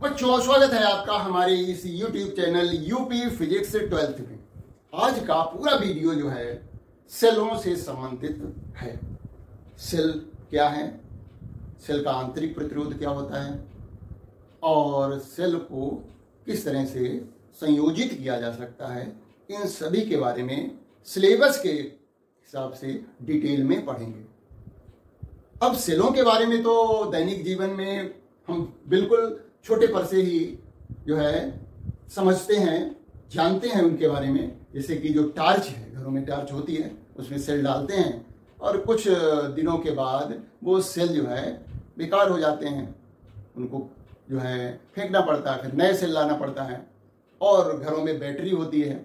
बच्चों, स्वागत है आपका हमारे इस YouTube channel UP physics 12th में। आज का पूरा वीडियो जो है सेलों से संबंधित है। सेल क्या है, सेल का आंतरिक प्रतिरोध क्या होता है और सेल को किस तरह से संयोजित किया जा सकता है, इन सभी के बारे में सिलेबस के हिसाब से डिटेल में पढ़ेंगे। अब सेलों के बारे में तो दैनिक जीवन में हम बिल्कुल छोटे पर से ही जो है समझते हैं, जानते हैं उनके बारे में। जैसे कि जो टार्च है, घरों में टार्च होती है, उसमें सेल डालते हैं और कुछ दिनों के बाद वो सेल जो है बेकार हो जाते हैं, उनको जो है फेंकना पड़ता है, फिर नए सेल लाना पड़ता है। और घरों में बैटरी होती है,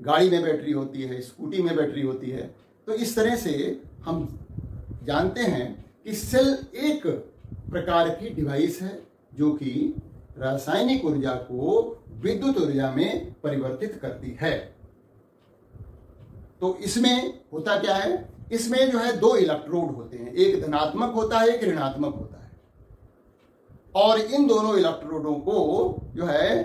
गाड़ी में बैटरी होती है, स्कूटी में बैटरी होती है। तो इस तरह से हम जानते हैं कि सेल एक प्रकार की डिवाइस है जो कि रासायनिक ऊर्जा को विद्युत ऊर्जा में परिवर्तित करती है। तो इसमें होता क्या है, इसमें जो है दो इलेक्ट्रोड होते हैं, एक धनात्मक होता है, एक ऋणात्मक होता है। और इन दोनों इलेक्ट्रोडों को जो है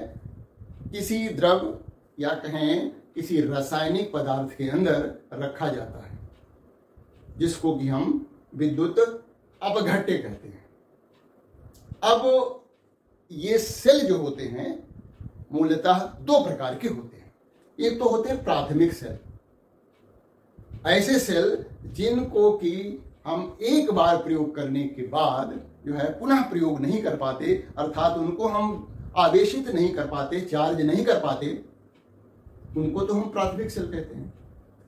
किसी द्रव या कहें किसी रासायनिक पदार्थ के अंदर रखा जाता है, जिसको कि हम विद्युत अपघट्य कहते हैं। अब ये सेल जो होते हैं मूलतः दो प्रकार के होते हैं। एक तो होते हैं प्राथमिक सेल, ऐसे सेल जिनको कि हम एक बार प्रयोग करने के बाद जो है पुनः प्रयोग नहीं कर पाते, अर्थात उनको हम आवेशित नहीं कर पाते, चार्ज नहीं कर पाते, उनको तो हम प्राथमिक सेल कहते हैं।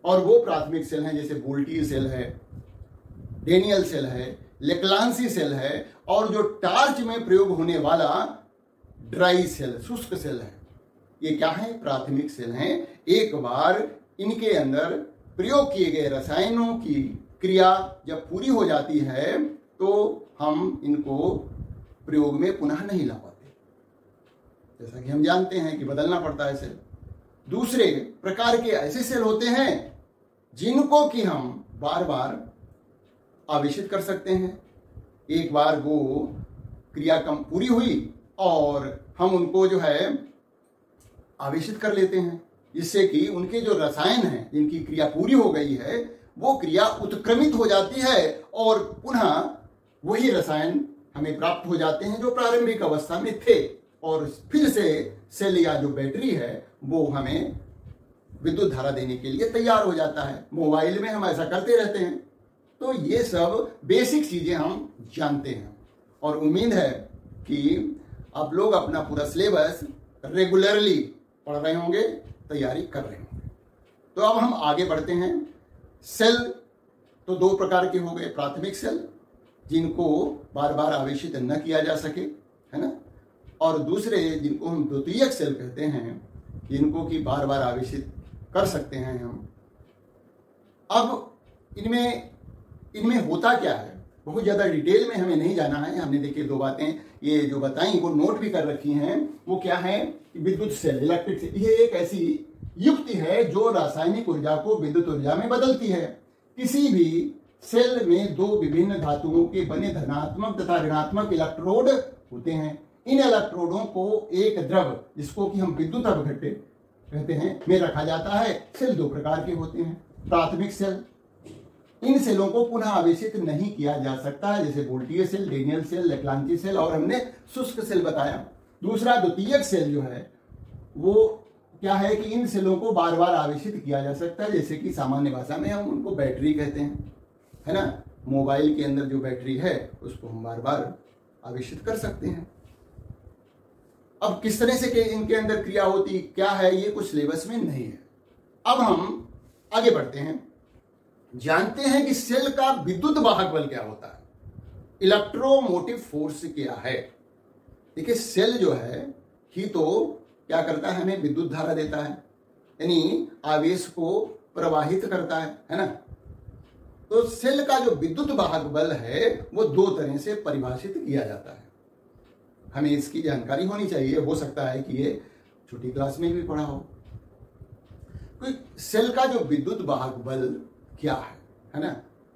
और वो प्राथमिक सेल हैं जैसे वोल्टीय सेल है, डेनियल सेल है, लेक्लांसी सेल है, और जो टार्च में प्रयोग होने वाला ड्राई सेल, शुष्क सेल है। ये क्या है? प्राथमिक सेल हैं। एक बार इनके अंदर प्रयोग किए गए रसायनों की क्रिया जब पूरी हो जाती है तो हम इनको प्रयोग में पुनः नहीं ला पाते, जैसा कि हम जानते हैं कि बदलना पड़ता है सेल। दूसरे प्रकार के ऐसे सेल होते हैं जिनको कि हम बार बार आवेशित कर सकते हैं। एक बार वो क्रिया कम पूरी हुई और हम उनको जो है आवेशित कर लेते हैं, जिससे कि उनके जो रसायन हैं जिनकी क्रिया पूरी हो गई है वो क्रिया उत्क्रमित हो जाती है और पुनः वही रसायन हमें प्राप्त हो जाते हैं जो प्रारंभिक अवस्था में थे, और फिर से सेल या जो बैटरी है वो हमें विद्युत धारा देने के लिए तैयार हो जाता है। मोबाइल में हम ऐसा करते रहते हैं। तो ये सब बेसिक चीजें हम जानते हैं और उम्मीद है कि आप लोग अपना पूरा सिलेबस रेगुलरली पढ़ रहे होंगे, तैयारी कर रहे होंगे। तो अब हम आगे बढ़ते हैं। सेल तो दो प्रकार के हो गए, प्राथमिक सेल जिनको बार बार आवेशित न किया जा सके, है ना, और दूसरे जिनको हम द्वितीयक सेल कहते हैं, जिनको कि बार बार आवेशित कर सकते हैं हम। अब इनमें होता क्या है, बहुत ज्यादा डिटेल में हमें नहीं जाना है। हमने देखिए दो बातें ये जो बताई वो नोट भी कर रखी हैं। वो क्या है? विद्युत सेल, इलेक्ट्रिक सेल। ये एक ऐसी युक्ति है जो रासायनिक ऊर्जा को विद्युत ऊर्जा में बदलती है। किसी भी सेल में दो विभिन्न धातुओं के बने धनात्मक तथा ऋणात्मक इलेक्ट्रोड होते हैं। इन इलेक्ट्रोडों को एक द्रव, जिसको कि हम विद्युत अपघट्य कहते हैं, में रखा जाता है। सेल दो प्रकार के होते हैं। प्राथमिक सेल, इन सेलों को पुनः आवेशित नहीं किया जा सकता है, जैसे वोल्टीय सेल, डेनियल सेल, लेक्लांसी सेल और हमने शुष्क सेल बताया। दूसरा द्वितीयक सेल जो है वो क्या है कि इन सेलों को बार बार आवेशित किया जा सकता है, जैसे कि सामान्य भाषा में हम उनको बैटरी कहते हैं, है ना। मोबाइल के अंदर जो बैटरी है उसको हम बार बार आवेशित कर सकते हैं। अब किस तरह से इनके अंदर क्रिया होती क्या है, ये कुछ सिलेबस में नहीं है। अब हम आगे बढ़ते हैं, जानते हैं कि सेल का विद्युत वाहक बल क्या होता है, इलेक्ट्रोमोटिव फोर्स क्या है। देखिए सेल जो है ही तो क्या करता है, हमें विद्युत धारा देता है, यानी आवेश को प्रवाहित करता है ना। तो सेल का जो विद्युत वाहक बल है वो दो तरह से परिभाषित किया जाता है। हमें इसकी जानकारी होनी चाहिए, हो सकता है कि ये छोटी क्लास में भी पढ़ा हो। सेल का जो विद्युत वाहक बल क्या है ना,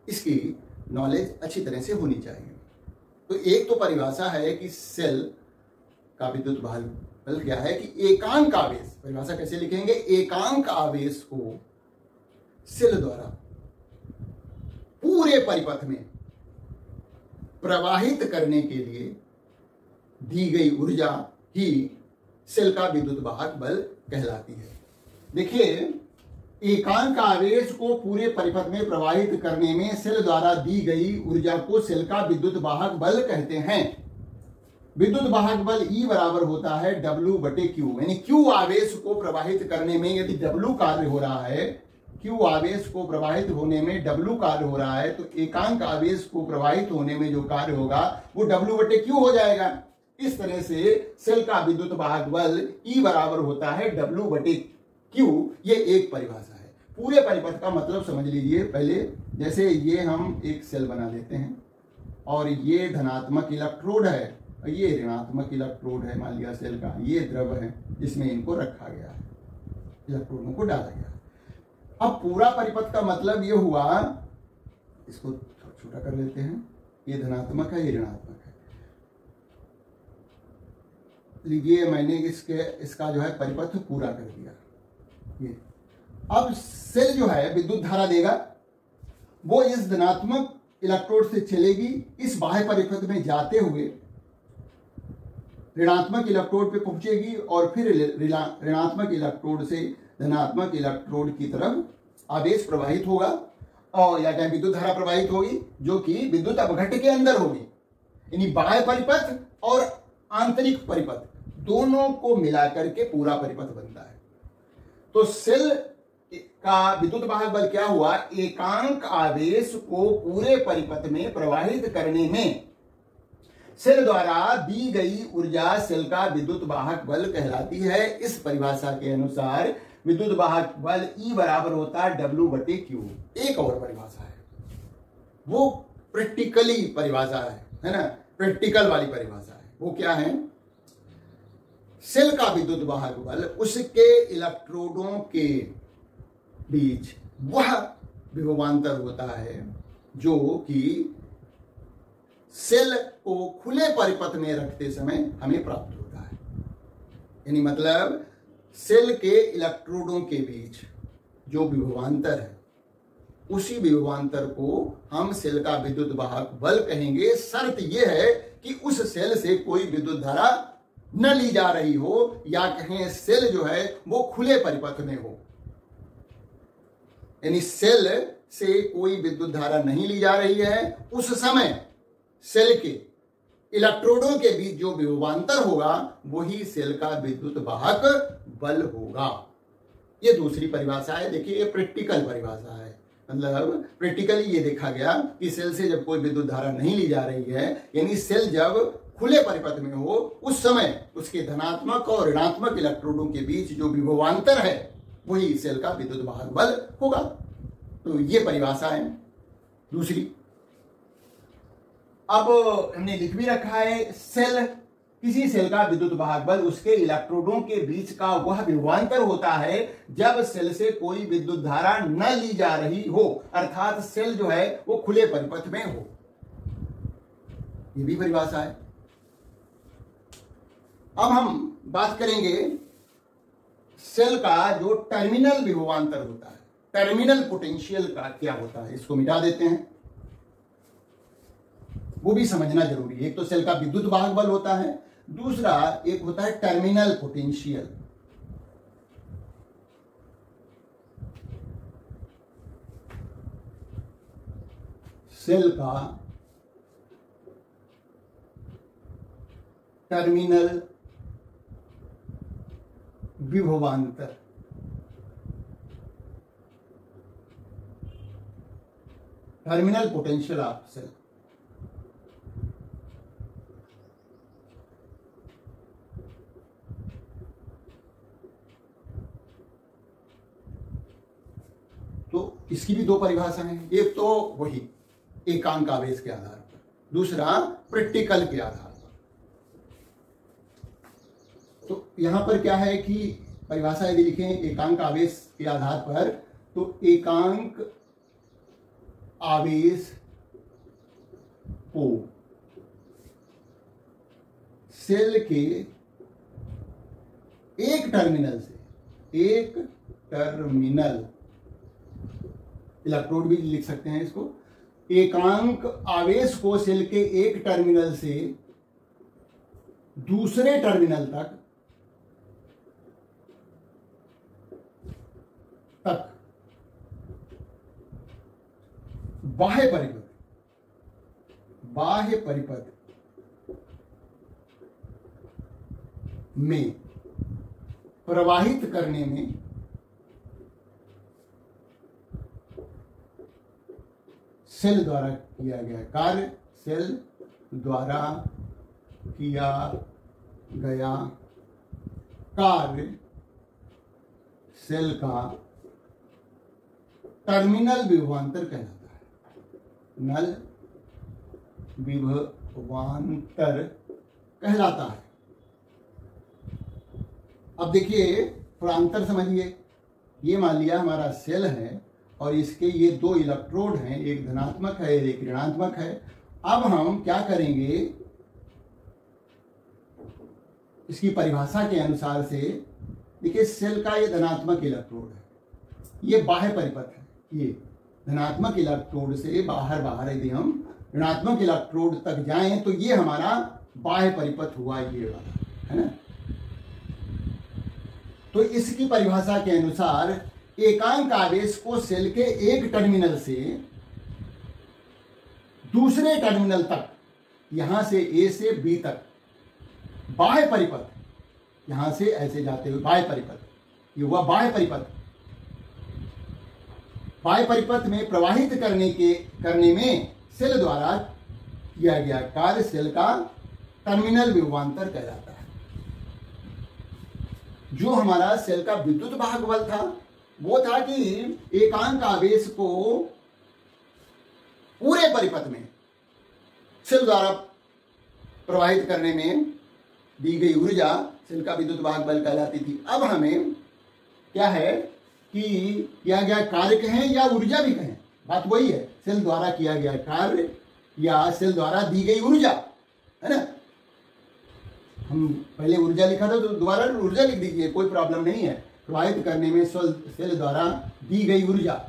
इसकी नॉलेज अच्छी तरह से होनी चाहिए। तो एक तो परिभाषा है कि सेल का विद्युत वाहक बल क्या है कि एकांक आवेश, परिभाषा कैसे लिखेंगे, एकांक आवेश को सेल द्वारा पूरे परिपथ में प्रवाहित करने के लिए दी गई ऊर्जा ही सेल का विद्युत वाहक बल कहलाती है। देखिए, एकांक आवेश को पूरे परिपथ में प्रवाहित करने में सेल द्वारा दी गई ऊर्जा को सेल का विद्युत वाहक बल कहते हैं। विद्युत वाहक बल E बराबर होता है W/Q, यानी Q आवेश को प्रवाहित करने में यदि W कार्य हो रहा है, Q आवेश को प्रवाहित होने में W कार्य हो रहा है, तो एकांक आवेश को प्रवाहित होने में जो कार्य होगा वो W/Q हो जाएगा। इस तरह से सेल का विद्युत वाहक बल E बराबर होता है W/Q। ये एक परिभाषा है। पूरे परिपथ का मतलब समझ लीजिए। पहले जैसे ये हम एक सेल बना लेते हैं और ये धनात्मक इलेक्ट्रोड है और ये ऋणात्मक इलेक्ट्रोड है, मान लिया सेल का, ये द्रव है जिसमें इनको रखा गया है, इलेक्ट्रोडों को डाला गया। अब पूरा परिपथ का मतलब ये हुआ, इसको छोटा कर लेते हैं, ये धनात्मक है, ये ऋणात्मक है। लीजिए मैंने इसका जो है परिपथ पूरा कर दिया। ये अब सेल जो है विद्युत धारा देगा, वो इस धनात्मक इलेक्ट्रोड से चलेगी, इस बाह्य परिपथ में जाते हुए ऋणात्मक इलेक्ट्रोड पे पहुंचेगी और फिर ऋणात्मक इलेक्ट्रोड से धनात्मक इलेक्ट्रोड की तरफ आवेश प्रवाहित होगा और या क्या विद्युत धारा प्रवाहित होगी, जो कि विद्युत अपघट्ट के अंदर होगी। यानी बाह्य परिपथ और आंतरिक परिपथ दोनों को मिलाकर के पूरा परिपथ बनता है। तो सेल का विद्युत वाहक बल क्या हुआ, एकांक आवेश को पूरे परिपथ में प्रवाहित करने में सेल द्वारा दी गई ऊर्जा सेल का विद्युत वाहक बल कहलाती है। इस परिभाषा के अनुसार विद्युत वाहक बल E बराबर होता है W/Q। एक और परिभाषा है, वो प्रैक्टिकली परिभाषा है ना, प्रैक्टिकल वाली परिभाषा है। वो क्या है, सेल का विद्युत वाहक बल उसके इलेक्ट्रोडों के बीच वह विभवांतर होता है जो कि सेल को खुले परिपथ में रखते समय हमें प्राप्त होता है। यानी मतलब सेल के इलेक्ट्रोडों के बीच जो विभवांतर है, उसी विभवांतर को हम सेल का विद्युत वाहक बल कहेंगे। शर्त यह है कि उस सेल से कोई विद्युत धारा न ली जा रही हो, या कहें सेल जो है वो खुले परिपथ में हो। यानी सेल से कोई विद्युत धारा नहीं ली जा रही है, उस समय सेल के इलेक्ट्रोडों के बीच जो विभवांतर होगा वही सेल का विद्युत वाहक बल होगा। ये दूसरी परिभाषा है। देखिए, ये प्रैक्टिकल परिभाषा है। मतलब प्रैक्टिकली ये देखा गया कि सेल से जब कोई विद्युत धारा नहीं ली जा रही है, यानी सेल जब खुले परिपथ में हो, उस समय उसके धनात्मक और ऋणात्मक इलेक्ट्रोडों के बीच जो विभवांतर है वही सेल का विद्युत वाहक बल होगा। तो ये परिभाषा है दूसरी। अब हमने लिख भी रखा है, सेल, किसी सेल का विद्युत वाहक बल उसके इलेक्ट्रोडों के बीच का वह विभवांतर होता है जब सेल से कोई विद्युत धारा न ली जा रही हो, अर्थात सेल जो है वो खुले परिपथ में हो। ये भी परिभाषा है। अब हम बात करेंगे सेल का जो टर्मिनल विभवांतर होता है, टर्मिनल पोटेंशियल का क्या होता है। इसको मिटा देते हैं, वो भी समझना जरूरी है। एक तो सेल का विद्युत वाहक बल होता है, दूसरा एक होता है टर्मिनल पोटेंशियल। सेल का टर्मिनल विभवांतर, टर्मिनल पोटेंशियल ऑफ सेल। तो इसकी भी दो परिभाषा हैं। एक तो वही एकांक आवेश के आधार पर, दूसरा प्रैक्टिकल के आधार पर। तो यहां पर क्या है कि परिभाषा यदि लिखें एकांक आवेश के आधार पर, तो एकांक आवेश को सेल के एक टर्मिनल इलेक्ट्रोड भी लिख सकते हैं इसको, एकांक आवेश को सेल के एक टर्मिनल से दूसरे टर्मिनल तक बाह्य परिपथ में प्रवाहित करने में सेल द्वारा किया गया कार्य, सेल द्वारा किया गया कार्य सेल का टर्मिनल विभवांतर कहलाता है। नल विभवांतर कहलाता है। अब देखिए थोड़ा अंतर समझिए, ये मान लिया हमारा सेल है और इसके ये दो इलेक्ट्रोड हैं, एक धनात्मक है एक ऋणात्मक है। अब हम क्या करेंगे, इसकी परिभाषा के अनुसार से देखिए सेल का ये धनात्मक इलेक्ट्रोड है, ये बाह्य परिपथ है, ये धनात्मक इलेक्ट्रोड से बाहर यदि हम ऋणात्मक इलेक्ट्रोड तक जाएं तो ये हमारा बाह्य परिपथ हुआ, ये वाला है ना। तो इसकी परिभाषा के अनुसार एकांक आवेश को सेल के एक टर्मिनल से दूसरे टर्मिनल तक, यहां से ए से बी तक बाह्य परिपथ, यहां से ऐसे जाते हुए बाह्य परिपथ, ये हुआ बाह्य परिपथ। बाह्य परिपथ में प्रवाहित करने में सेल द्वारा किया गया कार्य सेल का टर्मिनल विभवांतर कहलाता है। जो हमारा सेल का विद्युत वाहक बल था वो था कि एकांक आवेश को पूरे परिपथ में सेल द्वारा प्रवाहित करने में दी गई ऊर्जा सेल का विद्युत वाहक बल कहलाती थी। अब हमें क्या है कि किया गया कार्य कहें या ऊर्जा भी कहें, बात वही है, सेल द्वारा किया गया कार्य या सेल द्वारा दी गई ऊर्जा, है ना। हम पहले ऊर्जा लिखा था तो दोबारा ऊर्जा लिख दीजिए, कोई प्रॉब्लम नहीं है। प्रवाहित करने में सेल द्वारा दी गई ऊर्जा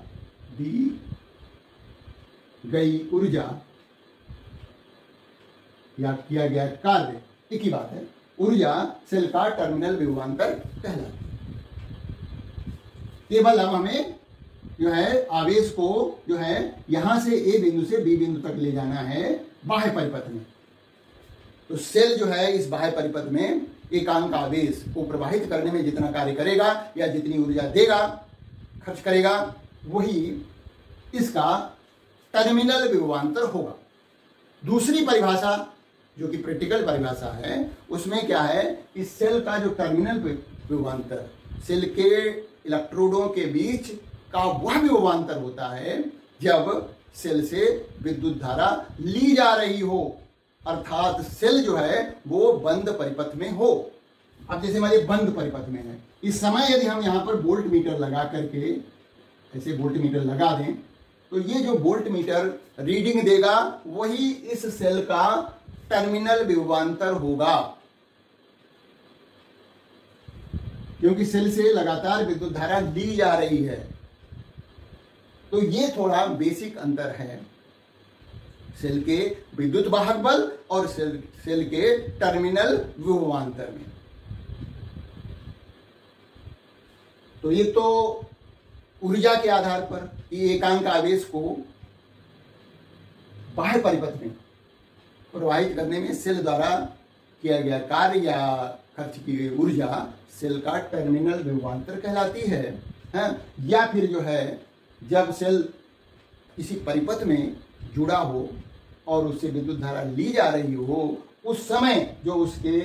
या किया गया कार्य, एक ही बात है। ऊर्जा सेल का टर्मिनल विभवांतर कहलाता है। केवल अब हमें जो है आवेश को जो है यहां से ए बिंदु से बी बिंदु तक ले जाना है बाह्य परिपथ में। तो सेल जो है इस बाह्य परिपथ में एकांक आवेश को प्रवाहित करने में जितना कार्य करेगा या जितनी ऊर्जा देगा, खर्च करेगा, वही इसका टर्मिनल विभवांतर होगा। दूसरी परिभाषा जो कि प्रैक्टिकल परिभाषा है उसमें क्या है, इस सेल का जो टर्मिनल विभवांतर सेल के इलेक्ट्रोडों के बीच का वह विभवांतर होता है जब सेल से विद्युत धारा ली जा रही हो, अर्थात सेल जो है वो बंद परिपथ में हो। अब जैसे हमारे बंद परिपथ में है, इस समय यदि हम यहाँ पर वोल्ट मीटर लगा करके ऐसे वोल्ट मीटर लगा दें तो ये जो वोल्ट मीटर रीडिंग देगा वही इस सेल का टर्मिनल विभवांतर होगा, क्योंकि सेल से लगातार विद्युत धारा ली जा रही है। तो ये थोड़ा बेसिक अंतर है सेल के विद्युत वाहक बल और सेल के टर्मिनल विभवांतर में। तो ये तो ऊर्जा के आधार पर ये एकांक आवेश को बाह्य परिपथ में प्रवाहित करने में सेल द्वारा किया गया कार्य या खर्च की गई ऊर्जा सेल का टर्मिनल विभवांतर कहलाती है। या फिर जो है जब सेल किसी परिपथ में जुड़ा हो और उससे विद्युत धारा ली जा रही हो, उस समय जो उसके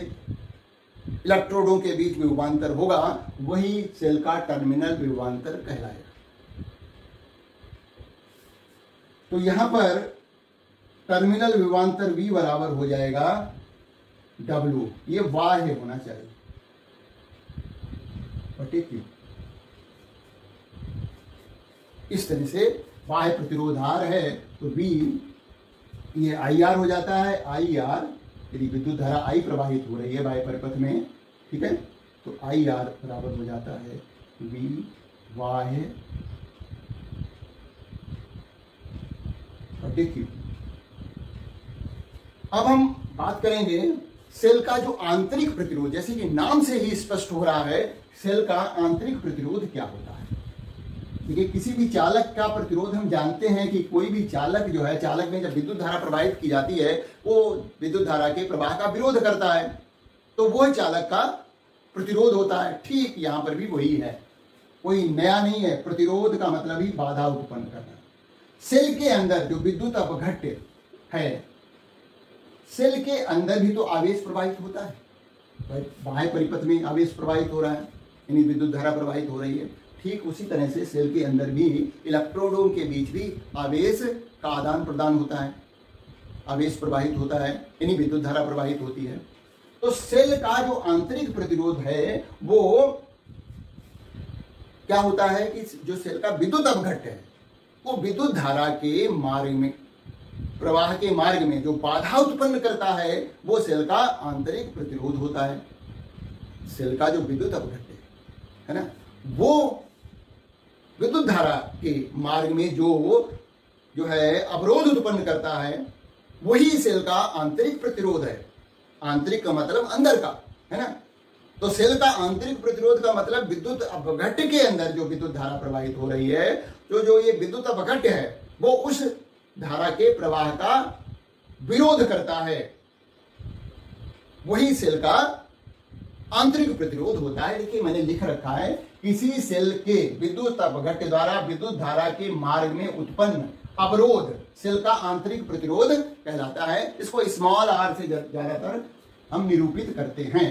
इलेक्ट्रोडों के बीच विभवांतर होगा वही सेल का टर्मिनल विभवांतर कहलाएगा। तो यहां पर टर्मिनल विभवांतर V बराबर हो जाएगा W, ये बाह्य होना चाहिए Q। इस तरह से बाह्य प्रतिरोधार है तो V ये IR हो जाता है। IR यदि विद्युत धारा I प्रवाहित हो रही है बाह्य परिपथ में, ठीक है, तो IR बराबर हो जाता है V बाह्य Q। अब हम बात करेंगे सेल का जो आंतरिक प्रतिरोध, जैसे कि नाम से ही स्पष्ट हो रहा है सेल का आंतरिक प्रतिरोध क्या होता है। देखिए, किसी भी चालक का प्रतिरोध हम जानते हैं कि कोई भी चालक जो है, चालक में जब विद्युत धारा प्रवाहित की जाती है वो विद्युत धारा के प्रवाह का विरोध करता है, तो वो चालक का प्रतिरोध होता है। ठीक यहां पर भी वही है, कोई नया नहीं है। प्रतिरोध का मतलब ही बाधा उत्पन्न करना। सेल के अंदर जो विद्युत अपघट्य है, सेल के अंदर भी तो आवेश प्रवाहित होता है। बाह्य परिपथ में आवेश प्रवाहित हो रहा है, यानी विद्युत धारा प्रवाहित हो रही है। ठीक उसी तरह से सेल के अंदर भी इलेक्ट्रोडों के बीच भी आवेश का आदान प्रदान होता है, आवेश प्रवाहित होता है, यानी विद्युत धारा प्रवाहित होती है। तो सेल का जो आंतरिक प्रतिरोध है वो क्या होता है कि जो सेल का विद्युत अपघट्य है वो विद्युत धारा के मार्ग में, प्रवाह के मार्ग में जो बाधा उत्पन्न करता है वो सेल का आंतरिक प्रतिरोध होता है। सेल का जो विद्युत अपघट्य है ना, वो विद्युत धारा के मार्ग में जो है अवरोध उत्पन्न करता है, वही सेल का आंतरिक प्रतिरोध है। आंतरिक का मतलब अंदर का, है ना। तो सेल का आंतरिक प्रतिरोध का मतलब विद्युत अपघट्य के अंदर जो विद्युत धारा प्रवाहित हो रही है, जो ये विद्युत अपघट्य है वो उस धारा के प्रवाह का विरोध करता है, वही सेल का आंतरिक प्रतिरोध होता है। देखिए, मैंने लिख रखा है, किसी सेल के विद्युत अपघट्य द्वारा विद्युत धारा के मार्ग में उत्पन्न अवरोध सेल का आंतरिक प्रतिरोध कहलाता है। इसको स्मॉल r से ज्यादातर हम निरूपित करते हैं।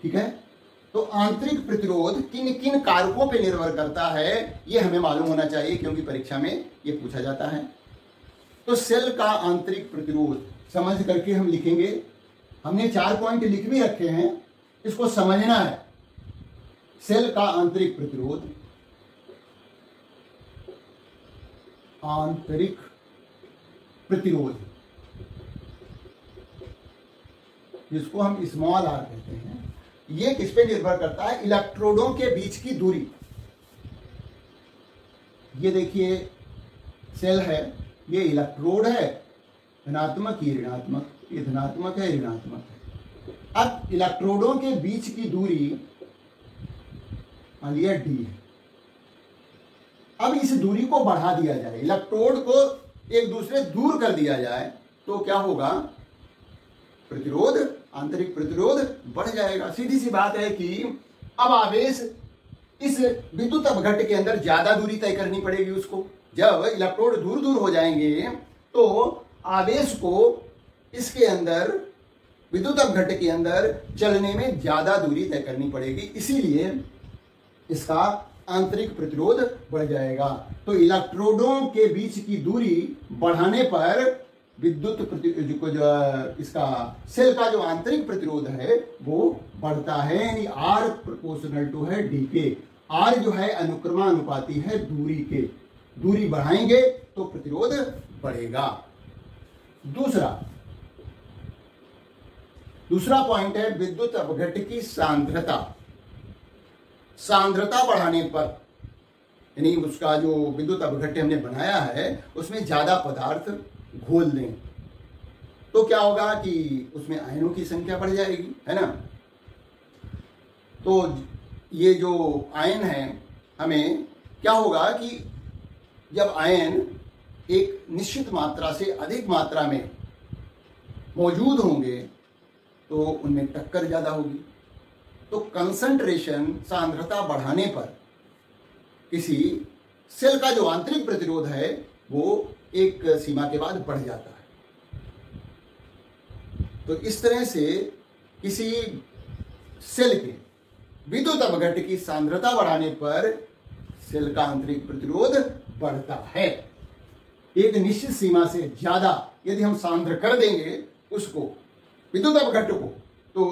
ठीक है, तो आंतरिक प्रतिरोध किन किन कारकों पर निर्भर करता है यह हमें मालूम होना चाहिए, क्योंकि परीक्षा में यह पूछा जाता है। तो सेल का आंतरिक प्रतिरोध समझ करके हम लिखेंगे। हमने 4 पॉइंट लिख भी रखे हैं, इसको समझना है। सेल का आंतरिक प्रतिरोध, आंतरिक प्रतिरोध जिसको हम स्मॉल r कहते हैं, ये किस पे निर्भर करता है? इलेक्ट्रोडों के बीच की दूरी। ये देखिए सेल है, ये इलेक्ट्रोड है, धनात्मक ये ऋणात्मक, ये धनात्मक है ऋणात्मक है। अब इलेक्ट्रोडों के बीच की दूरी मान लिया d है। अब इस दूरी को बढ़ा दिया जाए, इलेक्ट्रोड को एक दूसरे दूर कर दिया जाए, तो क्या होगा? प्रतिरोध, आंतरिक प्रतिरोध बढ़ जाएगा। सीधी सी बात है कि अब आवेश इस विद्युत अपघट्य के अंदर ज्यादा दूरी तय करनी पड़ेगी उसको। जब इलेक्ट्रोड दूर दूर हो जाएंगे तो आवेश को इसके अंदर, विद्युत अपघट्य के अंदर चलने में ज्यादा दूरी तय करनी पड़ेगी, इसीलिए इसका आंतरिक प्रतिरोध बढ़ जाएगा। तो इलेक्ट्रोडों के बीच की दूरी बढ़ाने पर विद्युत इसका सेल का जो आंतरिक प्रतिरोध है वो बढ़ता है, यानी R प्रोपोर्शनल टू है D के। R जो है अनुक्रमानुपाती है दूरी के। दूरी बढ़ाएंगे तो प्रतिरोध बढ़ेगा। दूसरा पॉइंट है विद्युत अपघट्य की सांद्रता। सांद्रता बढ़ाने पर, यानी उसका जो विद्युत अपघट्य हमने बनाया है उसमें ज्यादा पदार्थ घोल दें तो क्या होगा कि उसमें आयनों की संख्या बढ़ जाएगी, है ना। तो ये जो आयन है, हमें क्या होगा कि जब आयन एक निश्चित मात्रा से अधिक मात्रा में मौजूद होंगे तो उनमें टक्कर ज्यादा होगी। तो कंसंट्रेशन, सांद्रता बढ़ाने पर किसी सेल का जो आंतरिक प्रतिरोध है वो एक सीमा के बाद बढ़ जाता है। तो इस तरह से किसी सेल के विद्युत अपघट्य की सांद्रता बढ़ाने पर सेल का आंतरिक प्रतिरोध बढ़ता है। एक निश्चित सीमा से ज्यादा यदि हम सांद्र कर देंगे उसको, विद्युत अपघट्य को, तो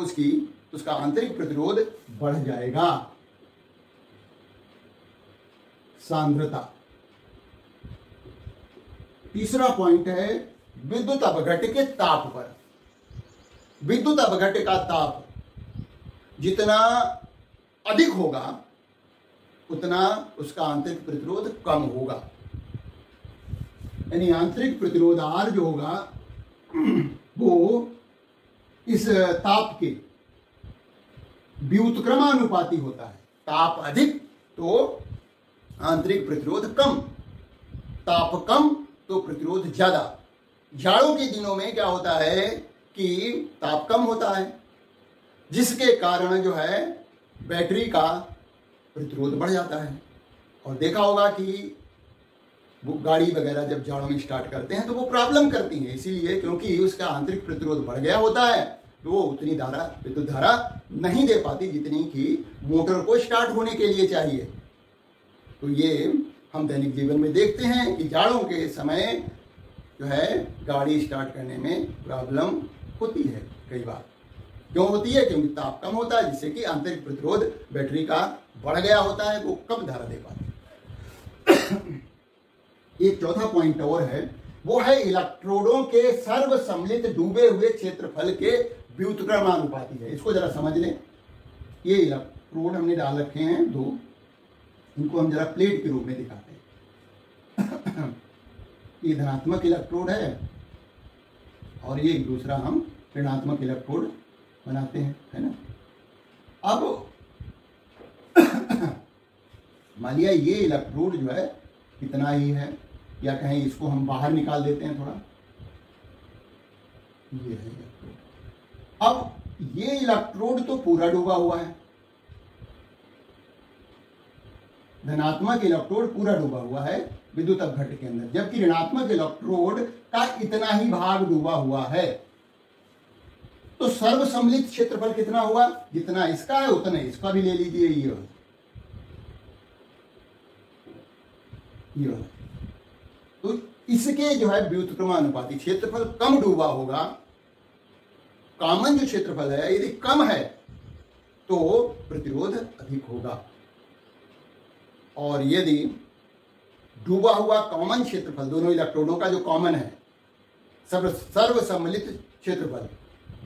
उसका आंतरिक प्रतिरोध बढ़ जाएगा। सांद्रता। तीसरा पॉइंट है विद्युत अपघट्य के ताप पर। विद्युत अपघट्य का ताप जितना अधिक होगा उतना उसका आंतरिक प्रतिरोध कम होगा। यानी आंतरिक प्रतिरोध R जो होगा वो इस ताप के व्युत्क्रमानुपाती होता है। ताप अधिक तो आंतरिक प्रतिरोध कम, ताप कम तो प्रतिरोध ज्यादा। जाड़ों के दिनों में क्या होता है कि ताप कम होता है, जिसके कारण जो है बैटरी का प्रतिरोध बढ़ जाता है। और देखा होगा कि वो गाड़ी वगैरह जब जाड़ों में स्टार्ट करते हैं तो वो प्रॉब्लम करती है, इसीलिए क्योंकि उसका आंतरिक प्रतिरोध बढ़ गया होता है तो वो उतनी धारा, विद्युत धारा नहीं दे पाती जितनी कि मोटर को स्टार्ट होने के लिए चाहिए। तो ये हम दैनिक जीवन में देखते हैं कि जाड़ों के समय जो है गाड़ी स्टार्ट करने में प्रॉब्लम होती है। कई बार क्यों होती है? क्योंकि ताप कम होता है, जिससे कि आंतरिक प्रतिरोध बैटरी का बढ़ गया होता है, वो कम धारा दे पाती। एक चौथा पॉइंट और है, वो है इलेक्ट्रोडों के सर्वसम्मिलित डूबे हुए क्षेत्रफल के व्युत्क्रमानुपाती है। इसको जरा समझ लें। ये इलेक्ट्रोड हमने डाल रखे हैं दो, इनको हम जरा प्लेट के रूप में दिखाते हैं। ये धनात्मक इलेक्ट्रोड है और ये दूसरा हम ऋणात्मक इलेक्ट्रोड बनाते हैं, है ना। अब मान लिया ये इलेक्ट्रोड जो है कितना ही है, या कहें इसको हम बाहर निकाल देते हैं थोड़ा, ये है इलेक्ट्रोड। अब ये इलेक्ट्रोड तो पूरा डूबा हुआ है, धनात्मक इलेक्ट्रोड पूरा डूबा हुआ है विद्युत अपघट्य के अंदर, जबकि ऋणात्मक इलेक्ट्रोड का इतना ही भाग डूबा हुआ है। तो सर्वसम्मिलित क्षेत्रफल कितना हुआ? जितना इसका है उतना इसका भी ले लीजिए, ये वाला। तो इसके जो है व्युत्क्रमानुपाती क्षेत्रफल कम डूबा होगा। कॉमन जो क्षेत्रफल है यदि कम है तो प्रतिरोध अधिक होगा, और यदि डूबा हुआ कॉमन क्षेत्रफल दोनों इलेक्ट्रोडों का जो कॉमन है सर्वसम्मिलित क्षेत्रफल,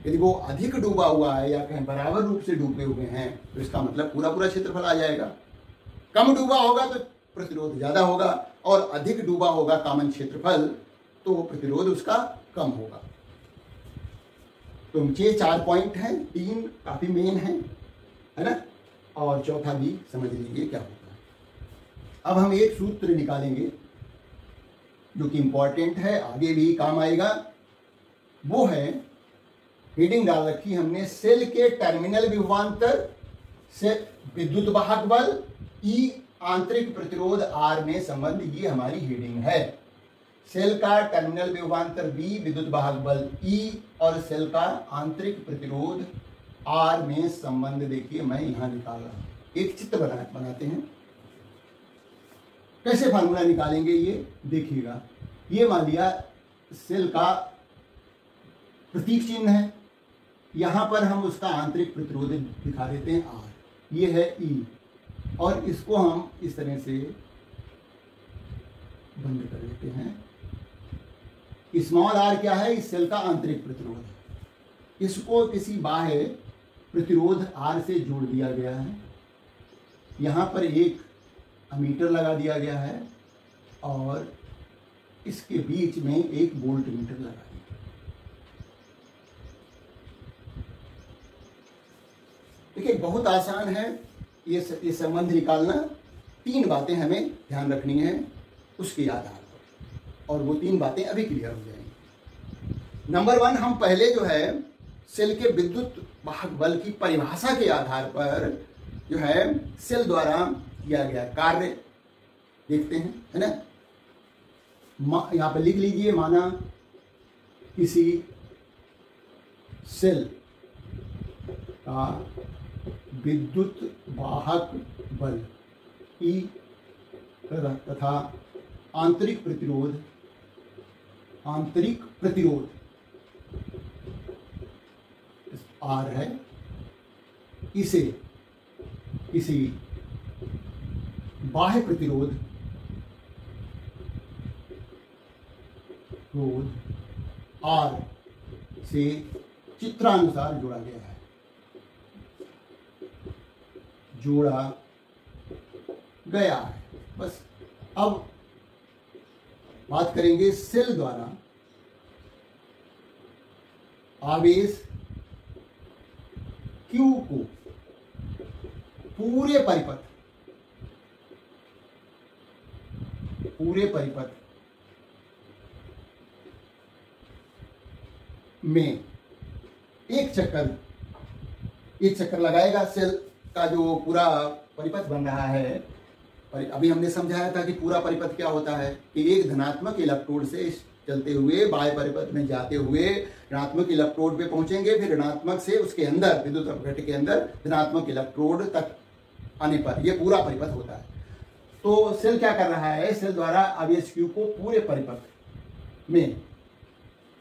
यदि वो अधिक डूबा हुआ है या कहीं बराबर रूप से डूबे हुए हैं तो इसका मतलब पूरा पूरा क्षेत्रफल आ जाएगा। कम डूबा होगा तो प्रतिरोध ज्यादा होगा, और अधिक डूबा होगा कॉमन क्षेत्रफल तो प्रतिरोध उसका कम होगा। तो ये 4 पॉइंट हैं, 3 काफी मेन है ना, और चौथा भी समझ लीजिए क्या होता है। अब हम एक सूत्र निकालेंगे जो कि इंपॉर्टेंट है, आगे भी काम आएगा। वो है, हेडिंग डाल रखी हमने, सेल के टर्मिनल विभवांतर से विद्युत वाहक बल E आंतरिक प्रतिरोध R में संबंध। ये हमारी हेडिंग है। सेल का टर्मिनल विभवांतर V विद्युत वाहक बल E और सेल का आंतरिक प्रतिरोध R में संबंध देखिए मैं यहां निकाल रहा हूं। एक चित्र बनाते हैं। कैसे फार्मूला निकालेंगे ये देखिएगा। ये मान लिया सेल का प्रतीक चिन्ह है, यहां पर हम उसका आंतरिक प्रतिरोध दिखा देते हैं R, ये है E, और इसको हम इस तरह से बंद कर देते हैं। स्मॉल r क्या है? इस सेल का आंतरिक प्रतिरोध है। इसको किसी बाह्य प्रतिरोध R से जोड़ दिया गया है। यहां पर एक अमीटर लगा दिया गया है और इसके बीच में एक वोल्ट मीटर लगा दिया। देखिए बहुत आसान है ये संबंध निकालना। 3 बातें हमें ध्यान रखनी है उसके आधार पर, और वो 3 बातें अभी क्लियर हो जाएंगी। नंबर 1, हम पहले जो है सेल के विद्युत वाहक बल की परिभाषा के आधार पर जो है सेल द्वारा किया गया कार्य देखते हैं, है ना। यहां पर लिख लीजिए, माना किसी सेल का विद्युत वाहक बल E तथा आंतरिक प्रतिरोध R है। इसे किसी बाह्य प्रतिरोध R से चित्रानुसार जोड़ा गया है, जोड़ा गया है। बस अब बात करेंगे सेल द्वारा आवेश Q को पूरे परिपथ में एक चक्कर लगाएगा। सेल का जो पूरा परिपथ बन रहा है, अभी हमने समझाया था कि पूरा परिपथ क्या होता है कि एक धनात्मक इलेक्ट्रोड से चलते हुए बाह्य परिपथ में जाते हुए ऋणात्मक इलेक्ट्रोड पे पहुंचेंगे, फिर ऋणात्मक से उसके अंदर विद्युत अपघट्य के अंदर धनात्मक इलेक्ट्रोड तक आने पर यह पूरा परिपथ होता है। तो सेल क्या कर रहा है, सेल द्वारा आवेश Q को पूरे परिपथ में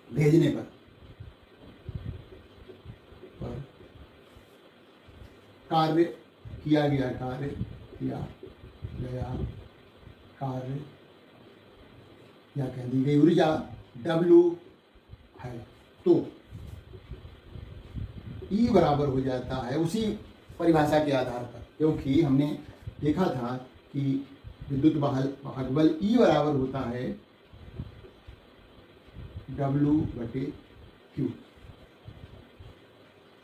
भेजने पर कार्य किया गया कार्य या कह दी गई ऊर्जा W है। तो E बराबर हो जाता है उसी परिभाषा के आधार पर, क्योंकि हमने देखा था कि विद्युत वाहक बल E बराबर होता है W/Q।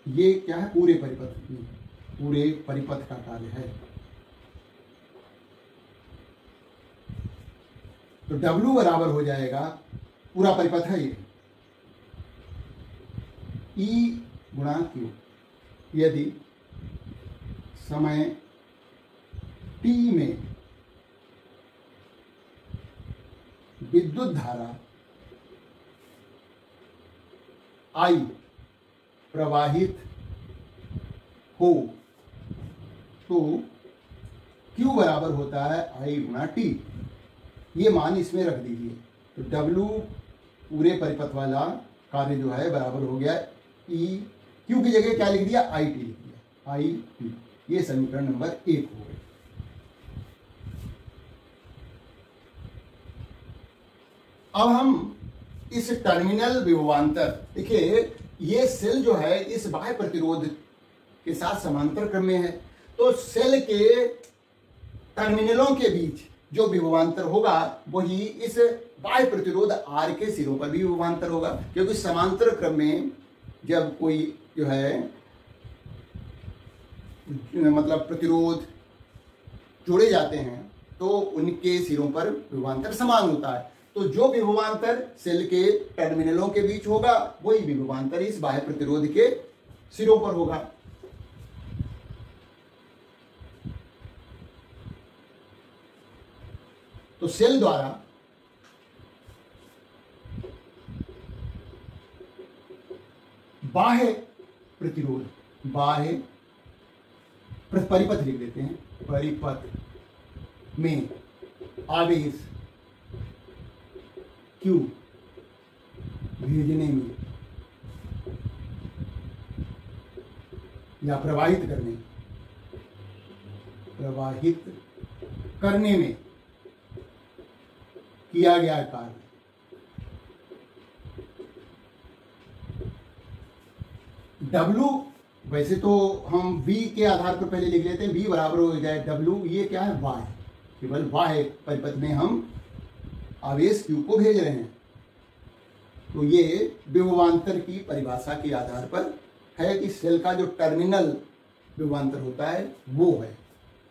ये क्या है, पूरे परिपथ का कार्य है। तो W बराबर हो जाएगा, पूरा परिपथ है ये, E गुणा Q। यदि समय t में विद्युत धारा I प्रवाहित हो तो Q बराबर होता है I गुणा T। ये मान इसमें रख दीजिए। तो W पूरे परिपथ वाला कार्य जो है बराबर हो गया E, Q की जगह क्या लिख दिया, IT लिख दिया, IT। ये समीकरण नंबर 1 हो गया। अब हम इस टर्मिनल विभवांतर, देखिए ये सेल जो है इस बाह्य प्रतिरोध के साथ समांतर क्रम में है, तो सेल के टर्मिनलों के बीच जो विभवांतर होगा वही इस बाह्य प्रतिरोध R के सिरों पर भी विभवांतर होगा, क्योंकि समांतर क्रम में जब कोई जो है मतलब प्रतिरोध जोड़े जाते हैं तो उनके सिरों पर विभवांतर समान होता है। तो जो विभवांतर सेल के टर्मिनलों के बीच होगा वही विभवांतर इस बाह्य प्रतिरोध के सिरों पर होगा। तो सेल द्वारा बाह्य प्रतिरोध, बाह्य परिपथ लिख देते हैं, परिपथ में आवेश Q भेजने में या प्रवाहित करने में किया गया कार्य W, वैसे तो हम V के आधार पर पहले लिख लेते हैं, V बराबर हो जाए W, ये क्या है, Y, केवल Y परिपथ में हम आवेश Q को भेज रहे हैं। तो ये विभवांतर की परिभाषा के आधार पर है कि सेल का जो टर्मिनल विभवांतर होता है वो है।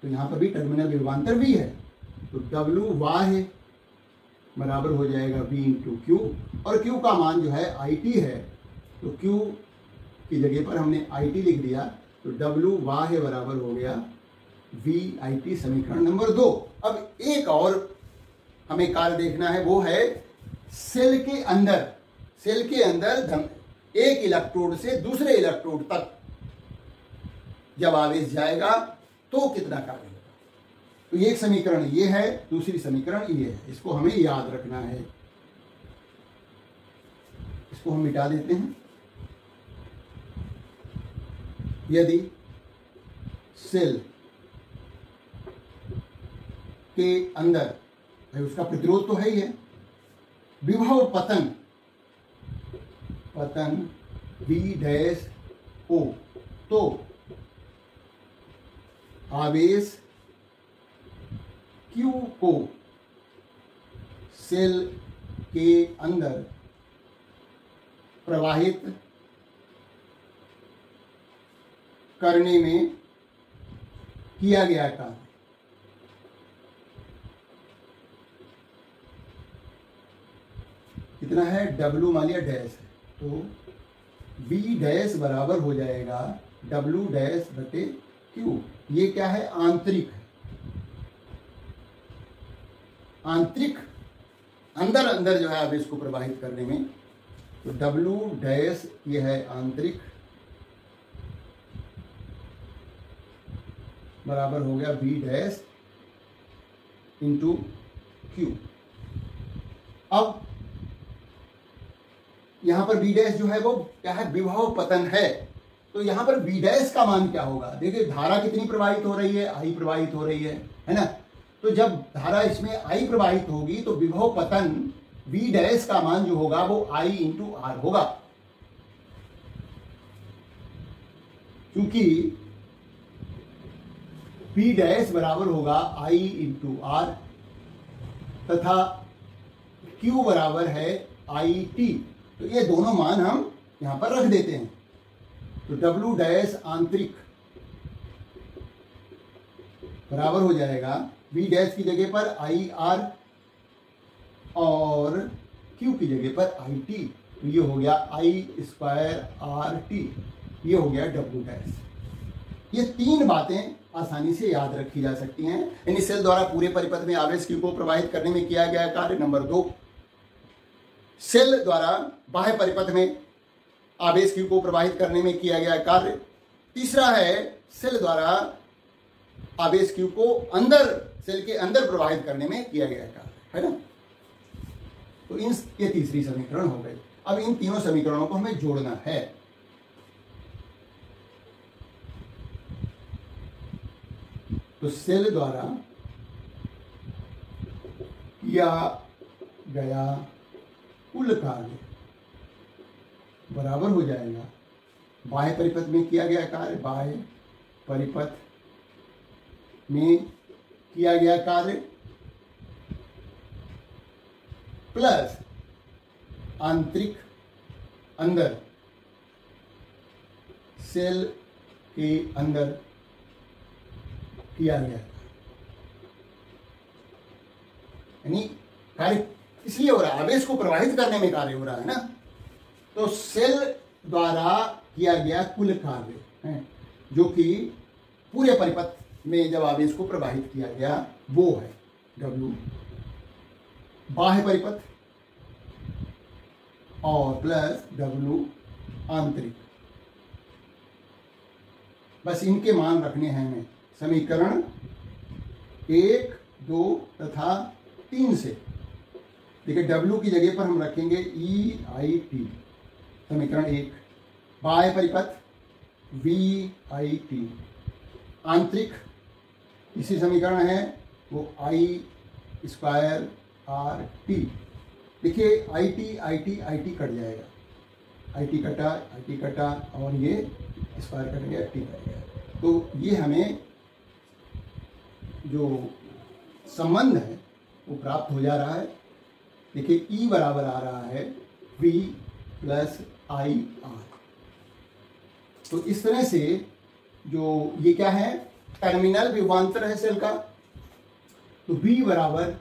तो यहाँ पर भी टर्मिनल विभवांतर V है, तो W Y है बराबर हो जाएगा V इंटू Q, और Q का मान जो है IT है, तो Q की जगह पर हमने IT लिख दिया, तो W Y है बराबर हो गया V IT, समीकरण नंबर 2। अब एक और हमें कार्य देखना है, वो है सेल के अंदर एक इलेक्ट्रोड से दूसरे इलेक्ट्रोड तक जब आवेश जाएगा तो कितना कार्य होगा। तो एक समीकरण ये है, दूसरी समीकरण ये है, इसको हमें याद रखना है। इसको हम मिटा देते हैं। यदि सेल के अंदर, उसका प्रतिरोध तो है ही है, विभव पतन V डैश O, तो आवेश Q को सेल के अंदर प्रवाहित करने में किया गया कार्य कितना है, W मान लिया डैश है, तो V डैश बराबर हो जाएगा W डैश बटे Q। ये क्या है, आंतरिक है, आंतरिक अंदर अंदर जो है आवेश को प्रवाहित करने में, तो W डैश ये है आंतरिक बराबर हो गया V डैश इंटू Q। अब यहां पर V डैश जो है वो क्या है, विभव पतन है, तो यहां पर V डैश का मान क्या होगा, देखिए धारा कितनी प्रवाहित हो रही है, I प्रवाहित हो रही है ना। तो जब धारा इसमें I प्रवाहित होगी तो विभव पतन V डैश का मान जो होगा वो I इंटू R होगा, क्योंकि V डैश बराबर होगा I इंटू R तथा Q बराबर है IT। तो ये दोनों मान हम यहां पर रख देते हैं, तो W डैश आंतरिक बराबर हो जाएगा V डैश की जगह पर IR और Q की जगह पर IT, तो ये हो गया I स्क्वायर RT, ये हो गया W डैश। ये तीन बातें आसानी से याद रखी जा सकती हैं। यानी सेल द्वारा पूरे परिपथ में आवेश Q को प्रवाहित करने में किया गया कार्य। नंबर 2, सेल द्वारा बाह्य परिपथ में आवेश Q को प्रवाहित करने में किया गया कार्य। तीसरा है सेल द्वारा आवेश Q को अंदर सेल के अंदर प्रवाहित करने में किया गया कार्य, है ना। तो ये तीसरी समीकरण हो गई। अब इन तीनों समीकरणों को हमें जोड़ना है। तो सेल द्वारा किया गया कुल कार्य बराबर हो जाएगा बाह्य परिपथ में किया गया कार्य, बाह्य परिपथ में किया गया कार्य प्लस आंतरिक अंदर सेल के अंदर किया गया, यानी कार्य इसलिए हो रहा है, आवेश को प्रवाहित करने में कार्य हो रहा है ना। तो सेल द्वारा किया गया कुल कार्य है जो कि पूरे परिपथ में जब आवेश को प्रवाहित किया गया वो है W बाह्य परिपथ और प्लस W आंतरिक। बस इनके मान रखने हैं हमें समीकरण 1, 2 तथा 3 से। देखिए W की जगह पर हम रखेंगे EIT, समीकरण 1। बाह्य परिपथ VIT, आंतरिक इसी समीकरण है वो I स्क्वायर RT। देखिए IT कट जाएगा, IT कटा और ये स्क्वायर कट गया, T कट गया। तो ये हमें जो संबंध है वो प्राप्त हो जा रहा है। देखिए E बराबर आ रहा है V प्लस IR। तो इस तरह से जो ये क्या है, टर्मिनल विभवांतर है सेल का, तो V बराबर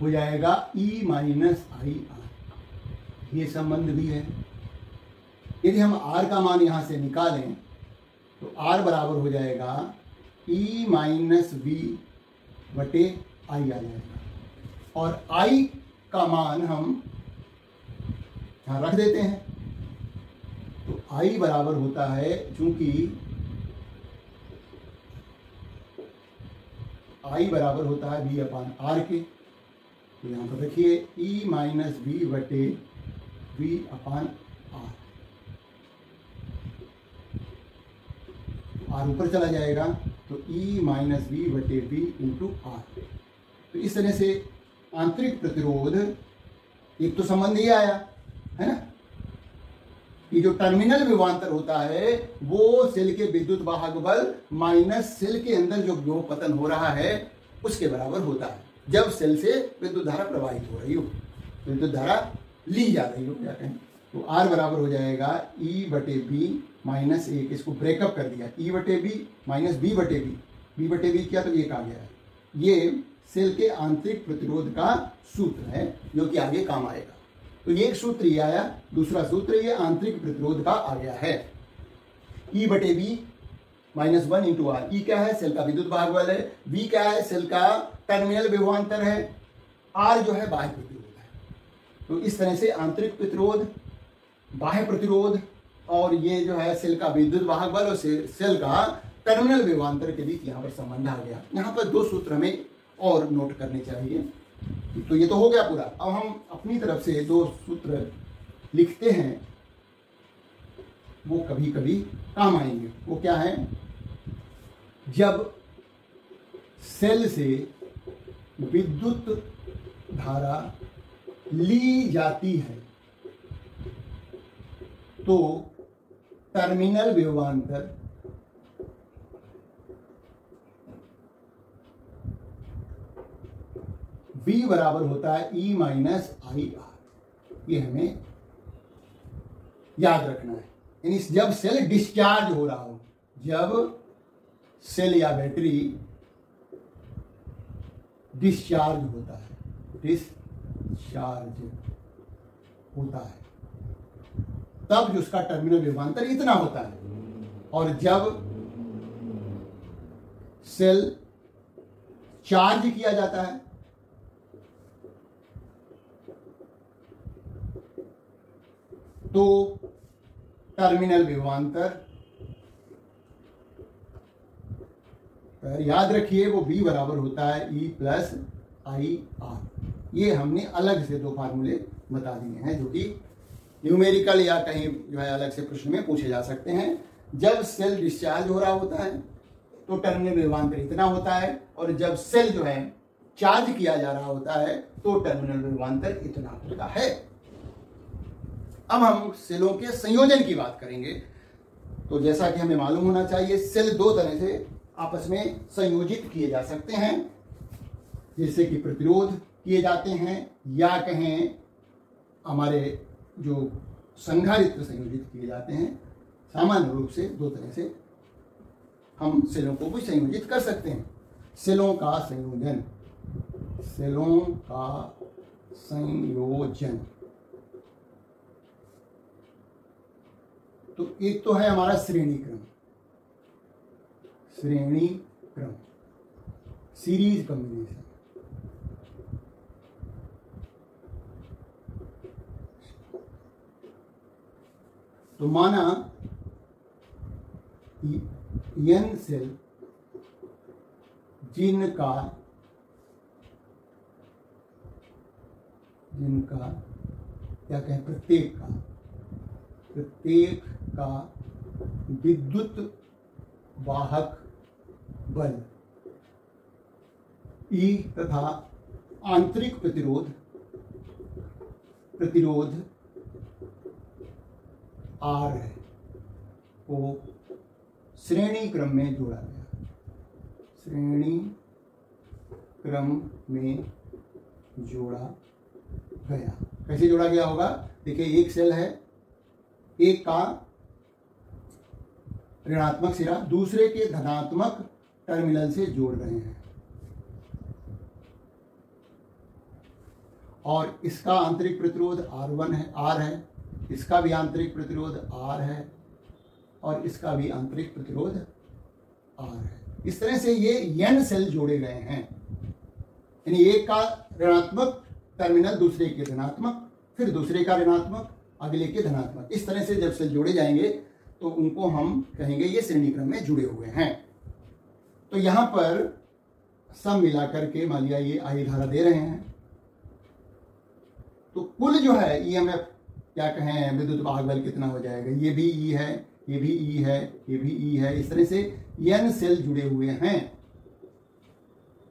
हो जाएगा E माइनस IR, ये संबंध भी है। यदि हम R का मान यहां से निकालें तो R बराबर हो जाएगा E माइनस V बटे I आ जाएगा, और I का मान हम यहां रख देते हैं। तो I बराबर होता है, चूंकि I बराबर होता है V अपान R के, तो यहां पर रखिए E माइनस V बटे V अपान R। R ऊपर चला जाएगा तो E माइनस V बटे V इंटू R। तो इस तरह से आंतरिक प्रतिरोध, एक तो संबंध ये आया है ना, कि जो टर्मिनल विभवांतर होता है वो सेल के विद्युत वाहक बल माइनस सेल के अंदर जो विभव पतन हो रहा है उसके बराबर होता है, जब सेल से विद्युत धारा प्रवाहित हो रही हो, विद्युत धारा ली जा रही हो, क्या कहें। तो R बराबर हो जाएगा E/B माइनस 1, इसको ब्रेकअप कर दिया, E/B माइनस B/B किया तो 1 आ गया है। ये सेल के आंतरिक प्रतिरोध का सूत्र है जो कि आगे काम आएगा। तो ये एक सूत्र ये आया, दूसरा सूत्र ये आंतरिक प्रतिरोध का आ गया है, E/B minus 1 into R। E क्या है, सेल का विद्युत वाहक बल है, B क्या है, सेल का टर्मिनल विभवांतर है, R जो है बाह्य प्रतिरोध है। तो इस तरह से आंतरिक प्रतिरोध, बाह्य प्रतिरोध और ये जो है सेल का विद्युत वाहक बल और सेल का टर्मिनल विभवांतर के बीच यहाँ पर संबंध आ गया। यहाँ पर 2 सूत्र हमें और नोट करने चाहिए। तो ये तो हो गया पूरा। अब हम अपनी तरफ से 2 सूत्र लिखते हैं, वो कभी कभी काम आएंगे। वो क्या है, जब सेल से विद्युत धारा ली जाती है तो टर्मिनल विभवांतर V बराबर होता है E माइनस IR। ये हमें याद रखना है। यानी जब सेल डिस्चार्ज हो रहा हो, जब सेल या बैटरी डिस्चार्ज होता है, डिस्चार्ज होता है, तब जो उसका टर्मिनल विभवांतर इतना होता है। और जब सेल चार्ज किया जाता है तो टर्मिनल विभवांतर, याद रखिए वो V बराबर होता है E प्लस IR। ये हमने अलग से 2 फार्मूले बता दिए हैं जो कि न्यूमेरिकल या कहीं जो है अलग से प्रश्न में पूछे जा सकते हैं। जब सेल डिस्चार्ज हो रहा होता है तो टर्मिनल विभवांतर इतना होता है, और जब सेल जो है चार्ज किया जा रहा होता है तो टर्मिनल विभवांतर इतना होता है। अब हम सेलों के संयोजन की बात करेंगे। तो जैसा कि हमें मालूम होना चाहिए, सेल 2 तरह से आपस में संयोजित किए जा सकते हैं, जैसे कि प्रतिरोध किए जाते हैं या कहें हमारे जो संधारित्र संयोजित किए जाते हैं। सामान्य रूप से 2 तरह से हम सेलों को भी संयोजित कर सकते हैं। सेलों का संयोजन, सेलों का संयोजन। तो एक तो है हमारा श्रेणी क्रम, सीरीज कॉम्बिनेशन। तो माना n सेल जिनका क्या कहें, प्रत्येक का विद्युत वाहक बल E तथा आंतरिक प्रतिरोध R है, को श्रेणी क्रम में जोड़ा गया। श्रेणी क्रम में जोड़ा गया। कैसे जोड़ा गया होगा, देखिए एक सेल है, एक का ऋणात्मक सिरा दूसरे के धनात्मक टर्मिनल से जोड़ रहे हैं, और इसका आंतरिक प्रतिरोध R है, इसका भी आंतरिक प्रतिरोध R है, और इसका भी आंतरिक प्रतिरोध R है। इस तरह से ये n सेल जोड़े गए हैं, यानी एक का ऋणात्मक टर्मिनल दूसरे के धनात्मक, फिर दूसरे का ऋणात्मक, अगले के धनात्मक। इस तरह से जब सेल जोड़े जाएंगे तो उनको हम कहेंगे ये श्रेणी क्रम में जुड़े हुए हैं। तो यहां पर सब मिलाकर के मान लिया ये I धारा दे रहे हैं, तो कुल जो है EMF क्या कहें, विद्युत वाहक बल कितना हो जाएगा, ये भी E है, ये भी E है, ये भी E है। इस तरह से n सेल जुड़े हुए हैं,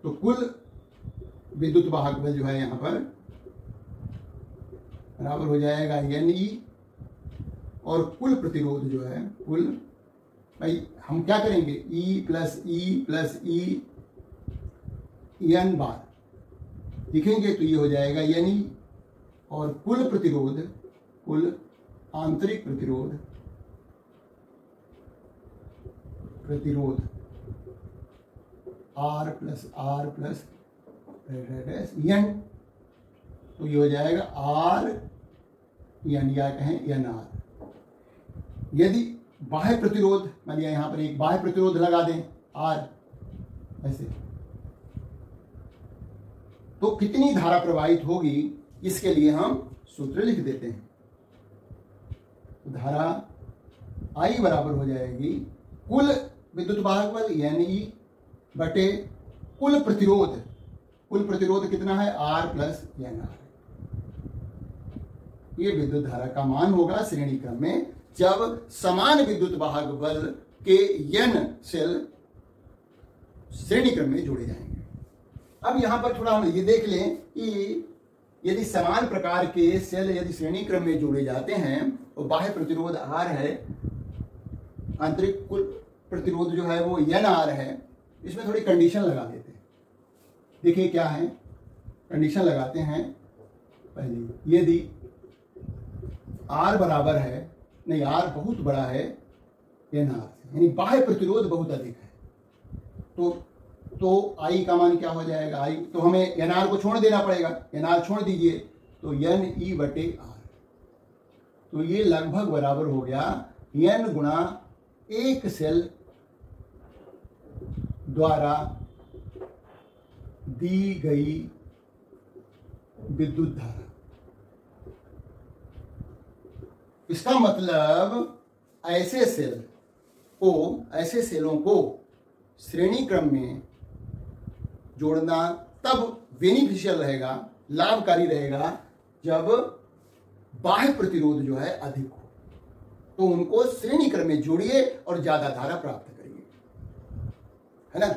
तो कुल विद्युत वाहक बल जो है यहाँ पर बराबर हो जाएगा NE, और कुल प्रतिरोध जो है, कुल, भाई हम क्या करेंगे, E प्लस ई एन बार लिखेंगे तो ये हो जाएगा यानी, और कुल प्रतिरोध, कुल आंतरिक प्रतिरोध R प्लस एन, तो ये हो जाएगा R एन, या कहें एन आर। यदि बाह्य प्रतिरोध, मान लिया यहां पर एक बाह्य प्रतिरोध लगा दें R ऐसे, तो कितनी धारा प्रवाहित होगी, इसके लिए हम सूत्र लिख देते हैं। धारा I बराबर हो जाएगी कुल विद्युत वाहक बल यानी बटे कुल प्रतिरोध, कुल प्रतिरोध कितना है, R प्लस एन आर। ये विद्युत धारा का मान होगा श्रेणी क्रम में जब समान विद्युत वाहक बल के n सेल श्रेणी क्रम में जोड़े जाएंगे। अब यहां पर थोड़ा हम ये देख लें कि यदि समान प्रकार के सेल यदि श्रेणी क्रम में जोड़े जाते हैं और बाह्य प्रतिरोध R है, आंतरिक कुल प्रतिरोध जो है वो एन आर है, इसमें थोड़ी कंडीशन लगा देते हैं। देखिए क्या है, कंडीशन लगाते हैं पहले, यदि R बराबर है, नहीं R बहुत बड़ा है एन आर से, यानी बाह्य प्रतिरोध बहुत अधिक है, तो I का मान क्या हो जाएगा, I तो हमें एन आर को छोड़ देना पड़ेगा, एन आर छोड़ दीजिए तो एन ई बटे आर, तो ये लगभग बराबर हो गया एन गुणा एक सेल द्वारा दी गई विद्युत धारा। इसका मतलब ऐसे सेलों को श्रेणी क्रम में जोड़ना तब बेनिफिशियल रहेगा, लाभकारी रहेगा, जब बाह्य प्रतिरोध जो है अधिक हो, तो उनको श्रेणी क्रम में जोड़िए और ज्यादा धारा प्राप्त करिए, है ना,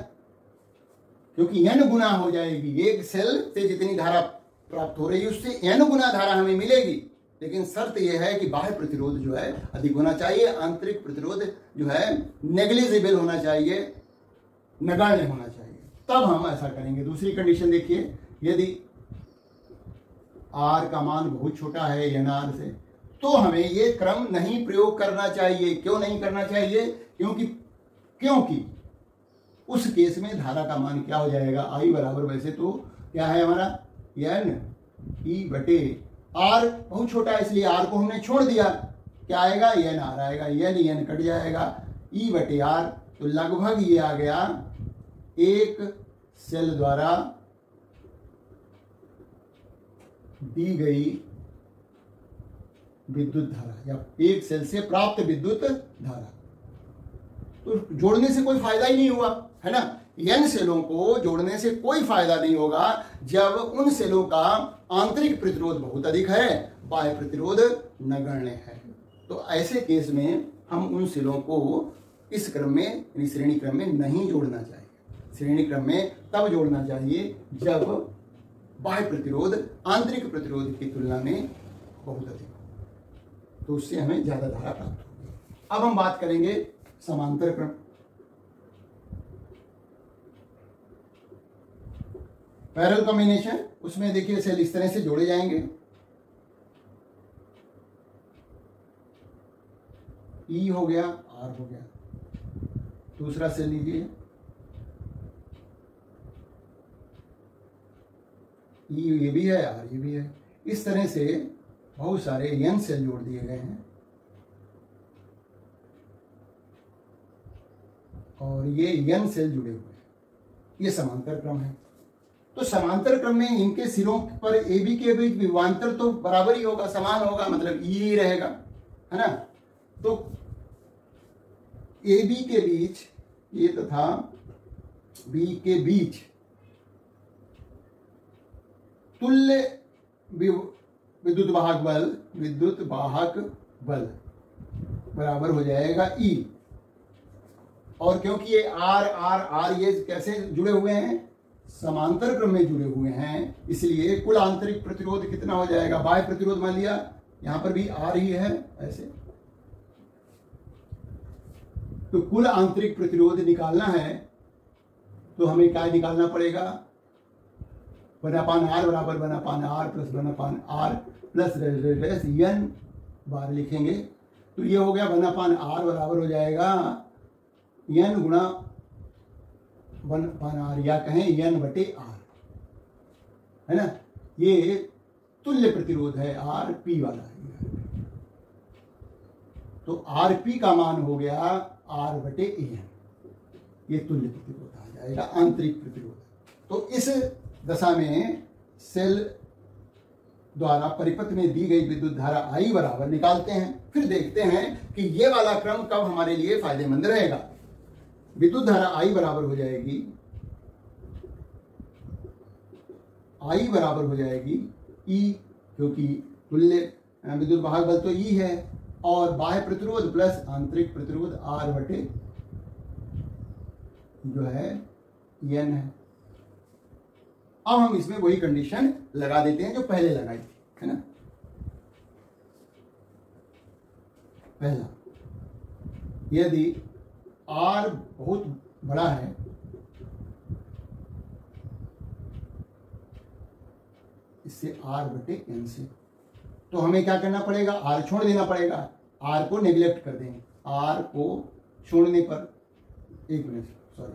क्योंकि n गुना हो जाएगी, एक सेल से जितनी धारा प्राप्त हो रही है उससे n गुना धारा हमें मिलेगी, लेकिन शर्त यह है कि बाह्य प्रतिरोध जो है अधिक होना चाहिए, आंतरिक प्रतिरोध जो है नेग्लिजिबल होना चाहिए, नगण्य होना चाहिए, तब हम ऐसा करेंगे। दूसरी कंडीशन देखिए, यदि R का मान बहुत छोटा है एन आर से, तो हमें ये क्रम नहीं प्रयोग करना चाहिए। क्यों नहीं करना चाहिए, क्योंकि उस केस में धारा का मान क्या हो जाएगा, I बराबर, वैसे तो क्या है हमारा एन ई बटे R, बहुत छोटा है इसलिए R को हमने छोड़ दिया, क्या आएगा, एन आर आएगा, एन कट जाएगा, ई बटे आर, तो लगभग ये आ गया एक सेल द्वारा दी गई विद्युत धारा या एक सेल से प्राप्त विद्युत धारा। तो जोड़ने से कोई फायदा ही नहीं हुआ, है ना, n सेलों को जोड़ने से कोई फायदा नहीं होगा जब उन सेलों का आंतरिक प्रतिरोध बहुत अधिक है, बाह्य प्रतिरोध नगण्य है। तो ऐसे केस में हम उन सेलों को इस क्रम में यानी श्रेणी क्रम में नहीं जोड़ना चाहिए। श्रेणी क्रम में तब जोड़ना चाहिए जब बाह्य प्रतिरोध आंतरिक प्रतिरोध की तुलना में बहुत अधिक हो, तो उससे हमें ज्यादा धारा प्राप्त होगी। अब हम बात करेंगे समांतर क्रम। पैरेलल कॉम्बिनेशन, उसमें देखिए सेल इस तरह से जोड़े जाएंगे, E हो गया, R हो गया, दूसरा सेल लीजिए, E ये भी है, R ये भी है, इस तरह से बहुत सारे n सेल जोड़ दिए गए हैं और ये n सेल जुड़े हुए हैं, ये समांतर क्रम है। तो समांतर क्रम में इनके सिरों पर AB के बीच विभवांतर तो बराबर ही होगा, समान होगा, मतलब E ही रहेगा, है ना। तो AB के बीच ये तथा B के बीच तुल्य विद्युत वाहक बल बराबर हो जाएगा E। और क्योंकि ये R ये कैसे जुड़े हुए हैं, समांतर क्रम में जुड़े हुए हैं, इसलिए कुल आंतरिक प्रतिरोध कितना हो जाएगा, बाह्य प्रतिरोध मान लिया, यहां पर भी R ही है ऐसे, तो कुल आंतरिक प्रतिरोध निकालना है तो हमें क्या निकालना पड़ेगा, 1/r बराबर 1/r plus 1/r plus n बार लिखेंगे। तो ये हो गया 1/r बराबर हो जाएगा n गुणा 1/r या कहें n/r, है ना। ये तुल्य प्रतिरोध है Rp वाला। तो Rp का मान हो गया R/n, ये तुल्य प्रतिरोध आ जाएगा, आंतरिक प्रतिरोध। तो इस दशा में सेल द्वारा परिपथ में दी गई विद्युत धारा I बराबर निकालते हैं। फिर देखते हैं कि ये वाला क्रम कब हमारे लिए फायदेमंद रहेगा। विद्युत धारा I बराबर हो जाएगी, I बराबर हो जाएगी E, क्योंकि तुल्य विद्युत वाहक बल तो E है, और बाह्य प्रतिरोध प्लस आंतरिक प्रतिरोध R/, जो है n है। अब हम इसमें वही कंडीशन लगा देते हैं जो पहले लगाई थी, है ना। पहला, यदि R बहुत बड़ा है इससे R/n से, तो हमें क्या करना पड़ेगा, R छोड़ देना पड़ेगा। R को नेग्लेक्ट कर देंगे। R को छोड़ने पर, एक मिनट, सॉरी,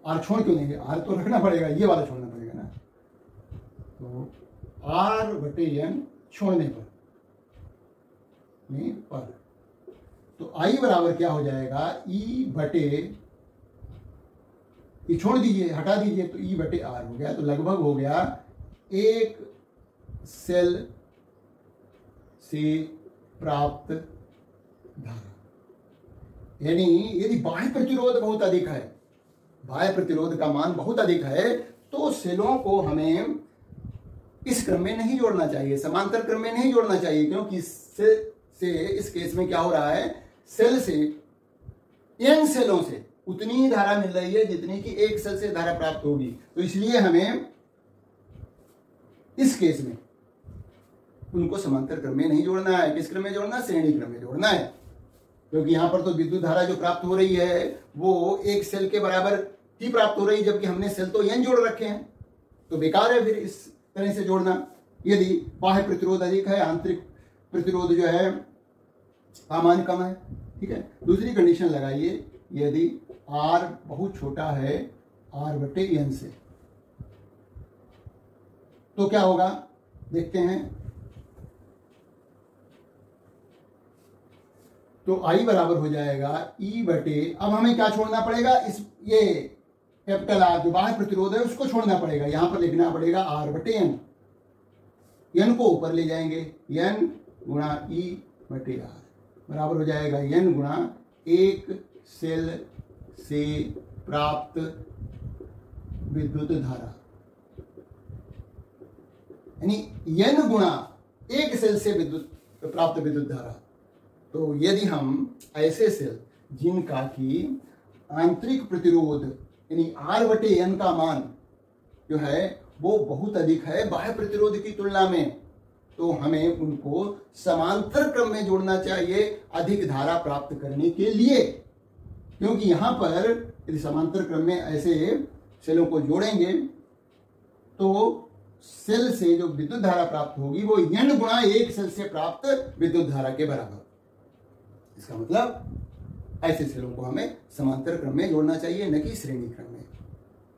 R छोड़ क्यों देंगे, R तो रखना पड़ेगा, ये वाला छोड़ना पड़ेगा ना। तो R/n छोड़ने पर, तो I बराबर क्या हो जाएगा, ये छोड़ दीजिए, हटा दीजिए, तो E/R हो गया। तो लगभग हो गया एक सेल से प्राप्त धारा। यानी यदि बाह्य प्रतिरोध बहुत अधिक है, बाह्य प्रतिरोध का मान बहुत अधिक है, तो सेलों को हमें इस क्रम में नहीं जोड़ना चाहिए, समांतर क्रम में नहीं जोड़ना चाहिए, क्योंकि इस केस में क्या हो रहा है, सेल से n सेलों से उतनी ही धारा मिल रही है जितनी कि एक सेल से धारा प्राप्त होगी। तो इसलिए हमें इस केस में उनको समांतर क्रम में नहीं जोड़ना है। किस क्रम में जोड़ना है, श्रेणी क्रम में जोड़ना है, क्योंकि यहां पर तो विद्युत धारा जो प्राप्त हो रही है वो एक सेल के बराबर ही प्राप्त हो रही है, जबकि हमने सेल तो n जोड़ रखे हैं, तो बेकार है फिर इस तरह से जोड़ना। यदि बाह्य प्रतिरोध अधिक है, आंतरिक प्रतिरोध जो है का मान कम है, ठीक है। दूसरी कंडीशन लगाइए, यदि R बहुत छोटा है R/n से, तो क्या होगा देखते हैं। तो I बराबर हो जाएगा E/, अब हमें क्या छोड़ना पड़ेगा, इस ये कैपिटल R जो बाह्य प्रतिरोध है उसको छोड़ना पड़ेगा। यहां पर लिखना पड़ेगा R/n, n को ऊपर ले जाएंगे, n गुणा E/R बराबर हो जाएगा n गुणा एक सेल से प्राप्त विद्युत धारा, यानी n गुणा एक सेल से प्राप्त विद्युत धारा। तो यदि हम ऐसे सेल जिनका की आंतरिक प्रतिरोध यानी R/n का मान जो है वो बहुत अधिक है बाह्य प्रतिरोध की तुलना में, तो हमें उनको समांतर क्रम में जोड़ना चाहिए अधिक धारा प्राप्त करने के लिए। क्योंकि यहां पर यदि समांतर क्रम में ऐसे सेलों को जोड़ेंगे तो सेल से जो विद्युत धारा प्राप्त होगी वो n गुणा एक सेल से प्राप्त विद्युत धारा के बराबर। इसका मतलब ऐसे सेलों को हमें समांतर क्रम में जोड़ना चाहिए, न कि श्रेणी क्रम में।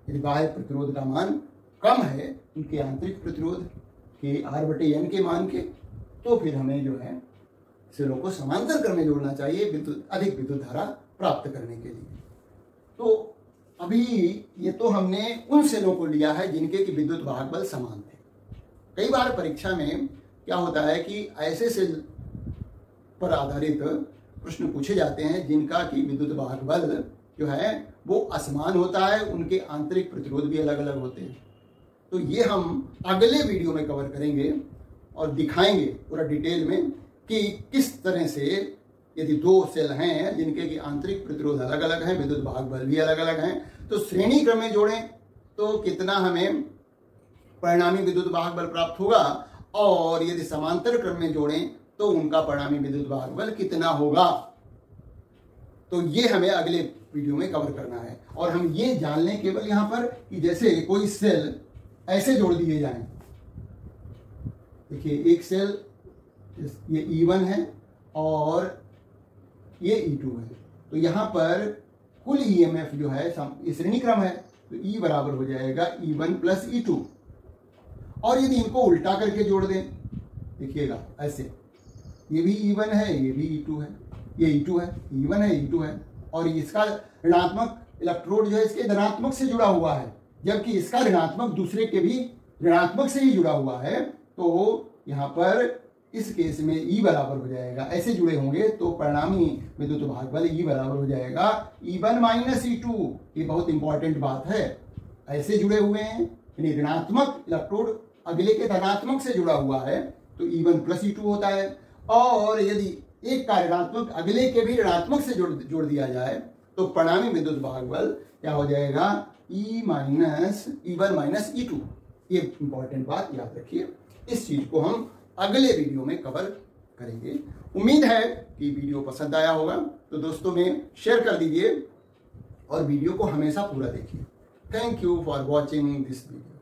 यदि बाह्य प्रतिरोध का मान कम है उनके आंतरिक प्रतिरोध के R/n के मान के, तो फिर हमें जो है सेलों को समांतर क्रम में जोड़ना चाहिए अधिक विद्युत धारा प्राप्त करने के लिए। तो अभी ये तो हमने उन सेलों को लिया है जिनके की विद्युत वाहक बल समान थे। कई बार परीक्षा में क्या होता है कि ऐसे सेल पर आधारित प्रश्न पूछे जाते हैं जिनका की विद्युत वाहक बल जो है वो असमान होता है, उनके आंतरिक प्रतिरोध भी अलग अलग होते हैं। तो ये हम अगले वीडियो में कवर करेंगे और दिखाएंगे पूरा डिटेल में कि किस तरह से यदि दो सेल हैं जिनके की आंतरिक प्रतिरोध अलग अलग हैं, विद्युत वाहक बल भी अलग अलग हैं, तो श्रेणी क्रम में जोड़ें तो कितना हमें परिणामी विद्युत वाहक बल प्राप्त होगा, और यदि समांतर क्रम में जोड़ें तो उनका परिणामी विद्युत वाहक बल कितना होगा। तो ये हमें अगले वीडियो में कवर करना है। और हम ये जान लें केवल यहां पर कि जैसे कोई सेल ऐसे जोड़ दिए जाएं, देखिए एक सेल ये E1 है और ये E2 है, तो यहां पर कुल EMF जो है श्रेणी क्रम है, तो E बराबर हो जाएगा E1 प्लस E2। और यदि इनको उल्टा करके जोड़ दें, देखिएगा ऐसे, ये भी E1 है, ये भी E2 है, ये E2 है, E1 है, E2 है, और इसका ऋणात्मक इलेक्ट्रोड जो है इसके धनात्मक से जुड़ा हुआ है, जबकि इसका ऋणात्मक दूसरे के भी ऋणात्मक से ही जुड़ा हुआ है। तो यहाँ पर इस केस में E बराबर हो जाएगा, ऐसे जुड़े होंगे तो परिणामी विद्युत भागबल E बराबर हो जाएगा E1 माइनस E2। ये बहुत इंपॉर्टेंट बात है, ऐसे जुड़े हुए हैं, यानी ऋणात्मक इलेक्ट्रोड अगले के धनात्मक से जुड़ा हुआ है तो E1 प्लस E2 होता है। और यदि एक का ऋणात्मक अगले के भी ऋणात्मक से जोड़ दिया जाए तो परिणामी विद्युत भागबल क्या हो जाएगा, E1 माइनस E2। ये इंपॉर्टेंट बात याद रखिए, इस चीज को हम अगले वीडियो में कवर करेंगे। उम्मीद है कि वीडियो पसंद आया होगा, तो दोस्तों में शेयर कर दीजिए और वीडियो को हमेशा पूरा देखिए। Thank you for watching this video.